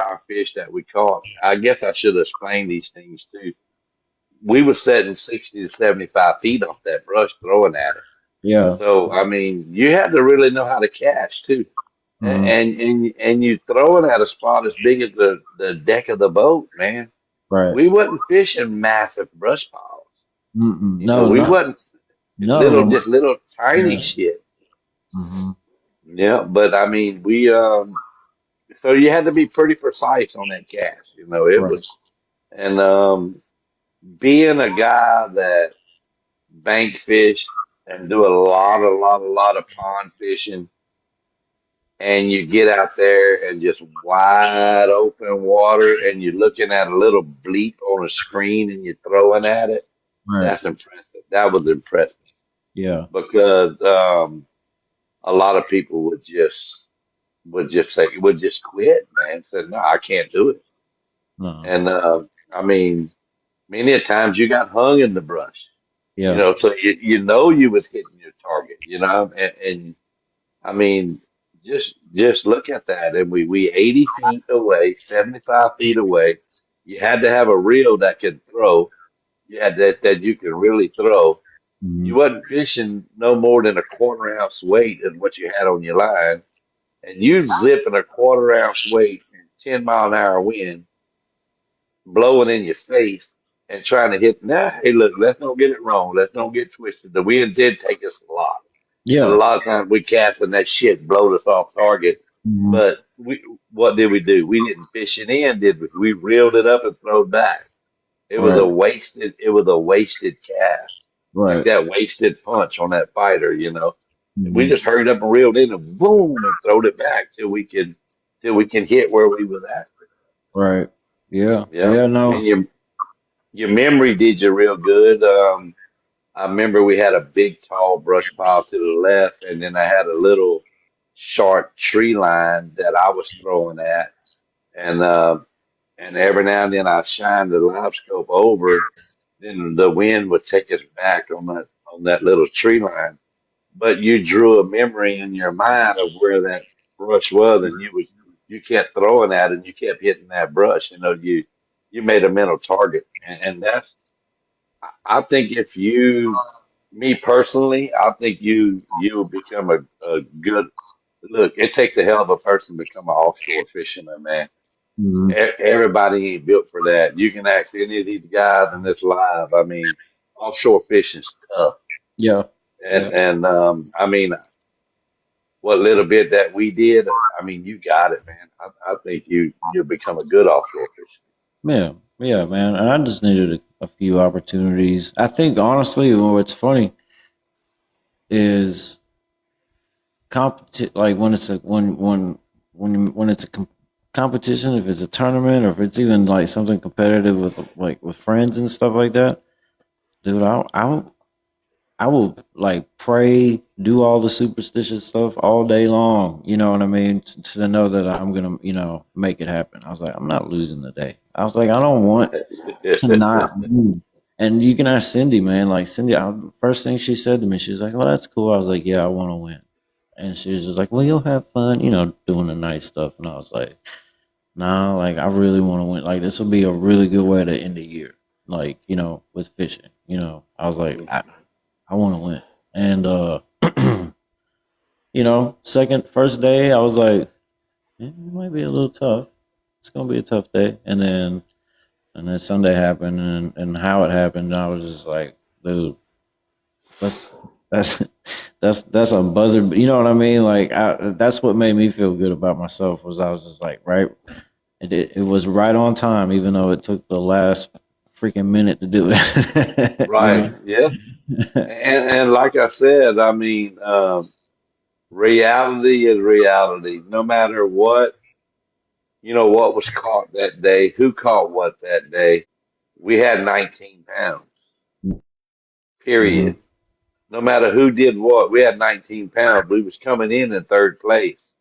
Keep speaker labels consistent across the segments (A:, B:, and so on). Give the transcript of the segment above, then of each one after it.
A: our fish that we caught. I guess I should explain these things too. We were setting 60 to 75 feet off that brush throwing at it.
B: Yeah.
A: So, I mean, you had to really know how to cast too.
B: Hmm.
A: And you throwing at a spot as big as the deck of the boat, man.
B: Right.
A: We wasn't fishing massive brush piles.
B: Mm-mm.
A: You know,
B: No,
A: we
B: no,
A: wasn't
B: none of them.
A: just little tiny
B: Yeah.
A: shit.
B: Hmm.
A: Yeah, but I mean, so you had to be pretty precise on that cast. You know, it
B: Right.
A: was, and being a guy that bank fish and do a lot of pond fishing, and you get out there and just wide open water, and you're looking at a little bleep on a screen, and you're throwing at it.
B: Right.
A: That's impressive. That was impressive
B: Yeah.
A: because a lot of people would just quit, man. Said, no, I can't do it.
B: No.
A: And I mean, many a times you got hung in the brush, you
B: Yeah.
A: know, so you know you was hitting your target, you know, and I mean, just look at that. And we 80 feet away, 75 feet away. You had to have a reel that could throw. You had that you could really throw.
B: Hmm.
A: You wasn't fishing no more than a quarter ounce weight is what you had on your line, and you zipping a quarter ounce weight in 10-mile-an-hour wind, blowing in your face and trying to hit. Now, hey, look, let's don't get it wrong. Let's don't get twisted. The wind did take us a lot. And a
B: Yeah.
A: lot of times we cast and that shit blowed us off target.
B: Hmm.
A: But what did we do? We didn't fish it in, did we? We reeled it up and threw it back.
B: Right.
A: It was a wasted cast. Like
B: Right.
A: that wasted punch on that fighter, you know. We
B: Hmm.
A: just hurried up and reeled in and boom and throwed it back till we can hit where we was at.
B: Right. Yeah.
A: Yeah.
B: Yeah.
A: And
B: No.
A: your memory did you real good. I remember we had a big tall brush pile to the left, and then I had a little short tree line that I was throwing at, and every now and then I shined the live scope over, then the wind would take us back on that little tree line. But you drew a memory in your mind of where that brush was, and you kept throwing at it, and you kept hitting that brush. You know, you made a mental target, and that's I think if you, me personally, I think you will become a good look. It takes a hell of a person to become an offshore fisherman, man.
B: Hmm.
A: Everybody ain't built for that. You can ask any of these guys in this live. I mean, offshore fishing's tough,
B: Yeah. Yeah.
A: and I mean, what little bit that we did, I mean, you got it, man. I think you'll become a good offshore fisherman.
B: Yeah. Yeah, man. And I just needed a few opportunities. I think honestly, what's funny is like when it's a when it's a competition, if it's a tournament or if it's even like something competitive with like with friends and stuff like that, dude. I will like pray, do all the superstitious stuff all day long. You know what I mean? To know that I'm gonna, make it happen. I was like, I'm not losing the day. I was like, I don't want to not lose. And you can ask Cindy, man. Like Cindy, first thing she said to me, she was like, "Well, that's cool." I was like, "Yeah, I want to win." And she was just like, "Well, you'll have fun, doing the nice stuff." And I was like, "Nah, like I really want to win. Like this will be a really good way to end the year. Like with fishing. I was like, I want to win." And first day, I was like, it might be a little tough. It's gonna be a tough day. And then Sunday happened, and how it happened, I was just like, dude, that's that's that's a buzzer. You know what I mean? Like, that's what made me feel good about myself was I was just like, right, it was right on time, even though it took the last freaking minute to do it.
A: Right. Yeah. And like I said, I mean, reality is reality. No matter what, what was caught that day, who caught what that day. We had 19 pounds,
B: Hmm.
A: period. No matter who did what, we had 19 pounds. We was coming in third place.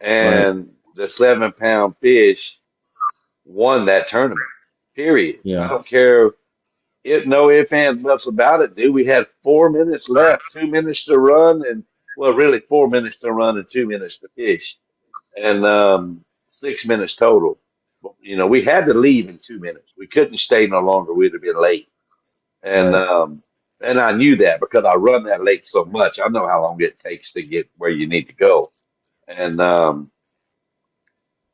B: Right.
A: And the 7 pound fish won that tournament, period. I
B: Yeah.
A: don't care. No ifs, ands, buts about it, dude. We had 4 minutes left, 2 minutes to run, and well, really 4 minutes to run and 2 minutes to fish. And 6 minutes total. We had to leave in 2 minutes. We couldn't stay no longer. We'd have been late. And
B: Right.
A: um, and I knew that because I run that lake so much. I know how long it takes to get where you need to go. And um,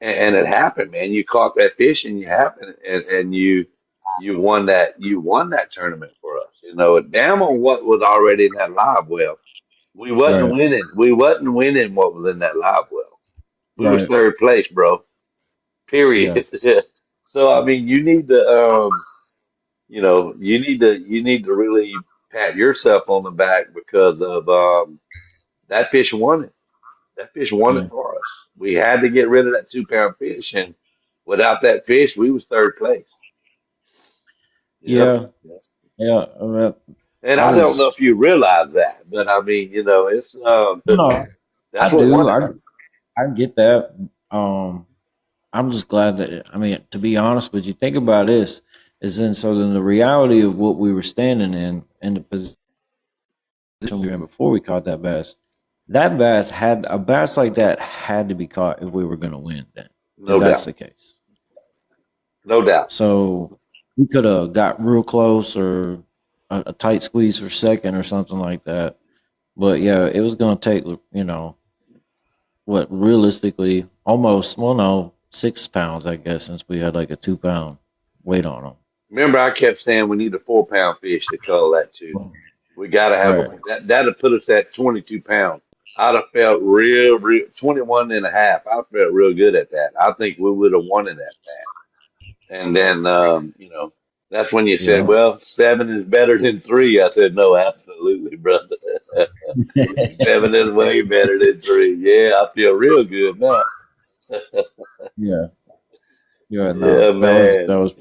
A: and it happened, man. You caught that fish, and you happened, and you won that tournament for us. Damn on what was already in that live well. We wasn't
B: Right.
A: winning. We wasn't winning what was in that live well. We was
B: Right.
A: third place, bro.
B: Yeah.
A: Period. So I mean, you need to really pat yourself on the back because of that fish won it. That fish won it
B: Yeah.
A: for us. We had to get rid of that 2 pound fish, and without that fish, we was third place. Yep.
B: Yeah. Yeah.
A: And
B: I
A: I don't know
B: was
A: if you realize that, but I mean, it's
B: no,
A: that's
B: I
A: what
B: do.
A: won it.
B: I get that. I'm just glad that I mean, to be honest with you, think about this. Is then so then the reality of what we were standing in the position we were in before we caught that bass. That bass had a bass like that had to be caught if we were going to win. Then, if
A: No
B: that's
A: doubt.
B: the case,
A: No doubt.
B: so we could have got real close or a tight squeeze for second or something like that. But yeah, it was going to take what realistically almost well no 6 pounds I guess since we had like a 2 pound weight on them.
A: Remember, I kept saying we need a 4 pound fish to color that too. We got to have
B: Right.
A: that'll put us at 22 pounds. I'd have felt real 21 and a half. I felt real good at that. I think we would have won it at that. And then, that's when you said,
B: Yeah.
A: well, seven is better than three. I said, no, absolutely, brother. Seven is way better than three. Yeah, I feel real good now.
B: Yeah. Yeah. No,
A: Yeah,
B: that
A: man.
B: was.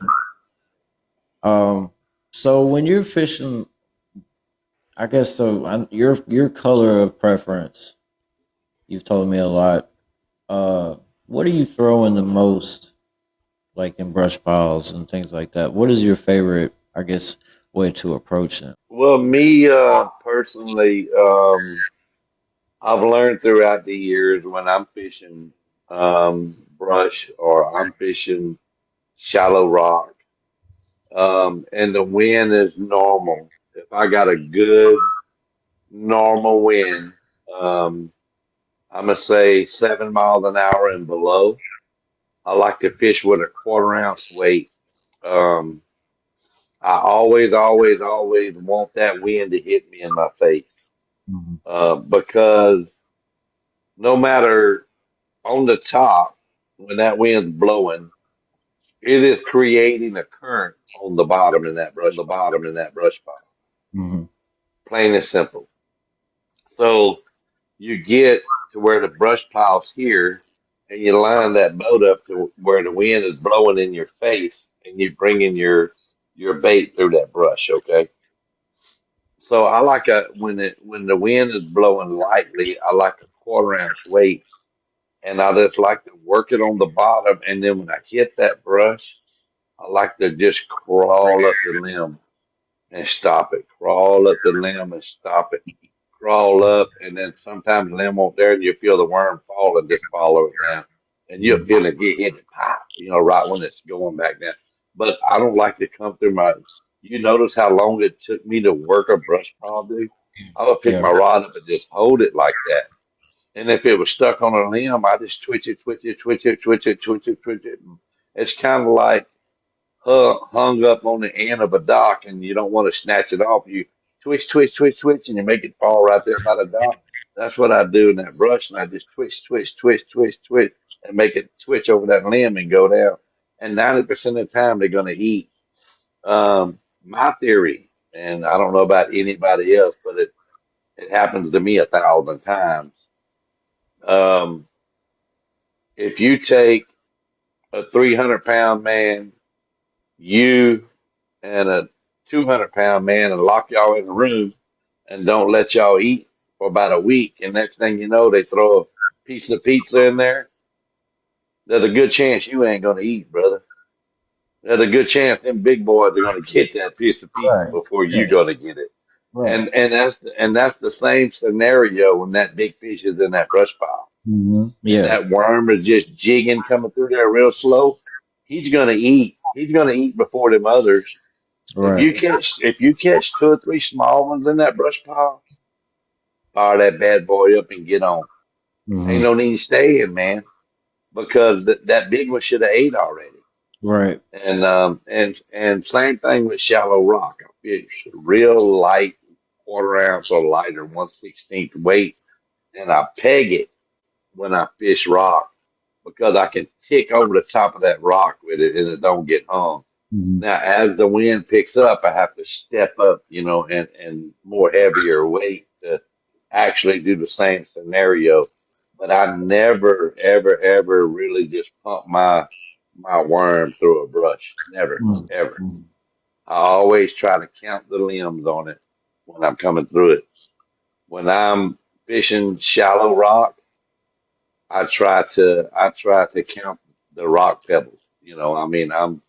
B: Um. So when you're fishing, I guess so. Your color of preference. You've told me a lot. What are you throwing the most, like in brush piles and things like that? What is your favorite? I guess way to approach them.
A: Well, me personally, I've learned throughout the years when I'm fishing brush or I'm fishing shallow rock, and the wind is normal. If I got a good normal wind, um, I'm gonna say 7 miles an hour and below. I like to fish with a quarter-ounce weight. Um, I always, always, always want that wind to hit me in my face,
B: Hmm.
A: because no matter on the top, when that wind's blowing, it is creating a current on the bottom in that brush pile.
B: Hmm.
A: Plain and simple. So you get to where the brush pile's here, and you line that boat up to where the wind is blowing in your face, and you bring in your bait through that brush. Okay. So I like when the wind is blowing lightly, I like a quarter-ounce weight, and I just like to work it on the bottom, and then when I hit that brush, I like to just crawl up the limb and stop it. Crawl up the limb and stop it. Crawl up, and then sometimes the limb won't there, and you feel the worm fall and just follow it down, and you'll feel it get hit it pop, right when it's going back down. But I don't like to come through my. You notice how long it took me to work a brush pile, dude? I would pick
B: Yeah.
A: my rod up and just hold it like that. And if it was stuck on a limb, I just twitch it, twitch it, twitch it, twitch it, twitch it, twitch it. It's kind of like hung up on the end of a dock and you don't want to snatch it off. You twitch, twitch, twitch, twitch, and you make it fall right there by the dock. That's what I do in that brush, and I just twitch, twitch, twitch, twitch, twitch, and make it twitch over that limb and go down. And 90% of the time, they're going to eat. My theory, and I don't know about anybody else, but it happens to me 1,000 times. Um, if you take a 300-pound man, you and a 200-pound man, and lock y'all in a room and don't let y'all eat for about a week, and next thing you know, they throw a piece of pizza in there, there's a good chance you ain't going to eat, brother. There's a good chance them big boys are going to get that piece of pizza
B: Right.
A: before
B: Yeah.
A: you're going to get it.
B: Right.
A: And that's the same scenario when that big fish is in that brush pile. and
B: Yeah.
A: that worm is just jigging coming through there real slow, he's gonna eat. He's gonna eat before them others.
B: Right.
A: If you catch two or three small ones in that brush pile, fire that bad boy up and get on. Ain't
B: Hmm.
A: no need staying, man, because that big one should have ate already.
B: Right.
A: And same thing with shallow rock. It's real light, quarter ounce or lighter, 1/16 weight, and I peg it when I fish rock because I can tick over the top of that rock with it and it don't get hung.
B: Hmm.
A: Now, as the wind picks up, I have to step up, and more heavier weight to actually do the same scenario. But I never, ever, ever really just pump my worm through a brush. Never, ever.
B: Hmm.
A: I always try to count the limbs on it when I'm coming through it. When I'm fishing shallow rock, I try to count the rock pebbles. I mean, I'm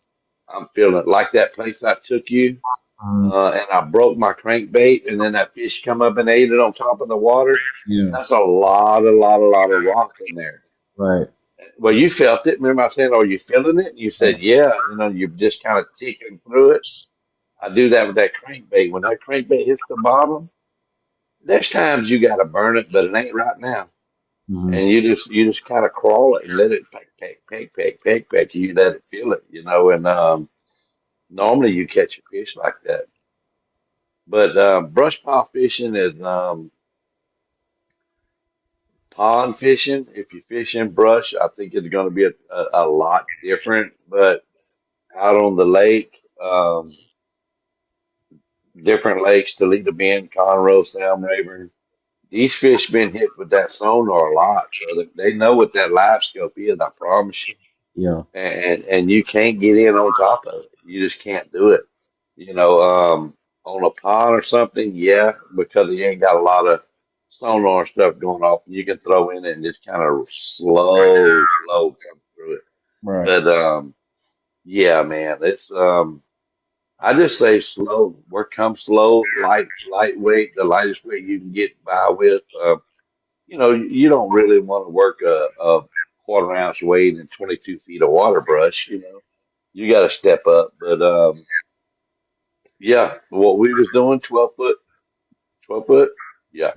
A: feeling like that place I took you,
B: Hmm.
A: and I broke my crankbait, and then that fish come up and ate it on top of the water.
B: Yeah.
A: That's a lot of rock in there.
B: Right.
A: Well, you felt it. Remember I said, "Are you feeling it?" You said, "Yeah." You're just kind of ticking through it. I do that with that crankbait. When that crankbait hits the bottom, there's times you got to burn it, but it ain't right now.
B: Hmm.
A: And you just kind of crawl it and let it peck, peck, peck, peck, peck, peck. You let it feel it. And normally you catch a fish like that. But brush pile fishing is pond fishing. If you fish in brush, I think it's going to be a lot different. But out on the lake, different lakes, Toledo Bend, Conroe, Salmon Rayburn, these fish been hit with that sonar a lot, brother. They know what that live scope is. I promise you.
B: Yeah.
A: And you can't get in on top of it. You just can't do it. You know, on a pond or something, yeah, because you ain't got a lot of sonar stuff going off. You can throw in it and just kind of slow come through it.
B: Right.
A: But yeah, man, it's I just say slow. Work come slow, lightweight, the lightest weight you can get by with. You don't really want to work a quarter ounce weight in 22 feet of water brush. You got to step up. But yeah, what we was doing, 12 foot, 12 foot. Yeah.